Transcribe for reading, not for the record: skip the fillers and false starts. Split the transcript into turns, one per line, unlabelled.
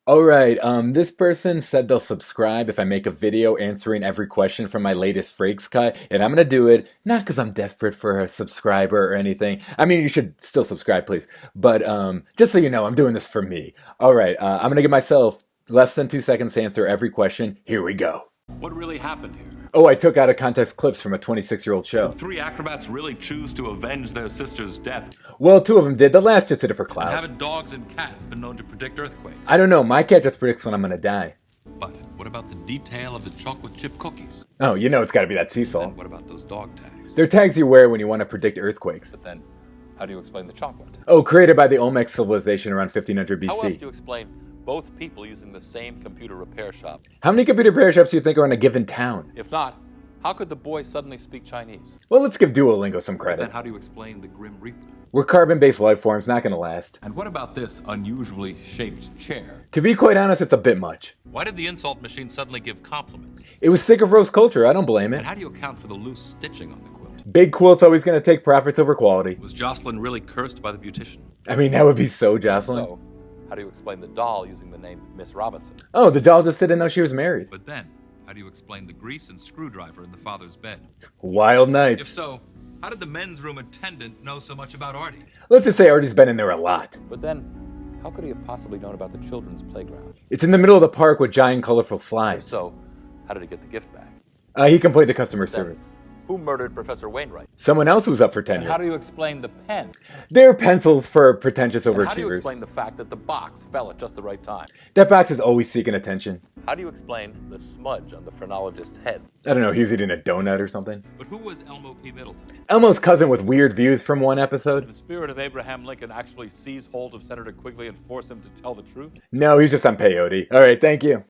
Alright, this person said they'll subscribe if I make a video answering every question from my latest Frakes cut, and I'm gonna do it, not because I'm desperate for a subscriber or anything. I mean, you should still subscribe, please. But, just so you know, I'm doing this for me. Alright, I'm gonna give myself less than 2 seconds to answer every question. Here we go.
What really happened here?
Oh, I took out of context clips from a 26-year-old show.
Did three acrobats really choose to avenge their sister's death?
Well, two of them did. The last just did it for
And
clout.
haven't dogs and cats been known to predict earthquakes?
I don't know. My cat just predicts when I'm gonna die.
But what about the detail of the chocolate chip cookies?
Oh, you know it's gotta be that Cecil.
And what about those dog tags?
They're tags you wear when you want to predict earthquakes.
But then, how do you explain the chocolate?
Oh, created by the Olmec civilization around 1500
How else do
BC.
you explain both people using the same computer repair shop?
How many computer repair shops do you think are in a given town?
If not, how could the boy suddenly speak Chinese?
Well, let's give Duolingo some
Then
credit.
how do you explain the Grim Reaper?
We're carbon-based life forms, not gonna last.
And what about this unusually shaped chair?
To be quite honest, it's a bit much.
Why did the insult machine suddenly give compliments?
It was sick of roast culture, I don't blame
And
it.
how do you account for the loose stitching on the quilt?
Big quilt's always gonna take profits over quality.
Was Jocelyn really cursed by the beautician?
I mean, that would be so Jocelyn.
So, how do you explain the doll using the name Miss Robinson?
Oh, the doll just didn't know she was married.
But then, how do you explain the grease and screwdriver in the father's bed?
Wild
If
nights.
so, how did the men's room attendant know so much about Artie?
Let's just say Artie's been in there a lot.
But then, how could he have possibly known about the children's playground?
It's in the middle of the park with giant colorful slides.
So, how did he get the gift back?
He complained to customer service.
Who murdered Professor Wainwright?
Someone else who's up for
And
tenure.
how do you explain the pen?
They're pencils for pretentious
And how do you
overachievers.
explain the fact that the box fell at just the right time?
That box is always seeking attention.
How do you explain the smudge on the phrenologist's head?
I don't know, he was eating a donut or something.
But who was Elmo P. Middleton?
Elmo's cousin with weird views from one episode.
The spirit of Abraham Lincoln actually seize hold of Senator Quigley and force him to tell the truth?
No, he's just on peyote. Alright, thank you.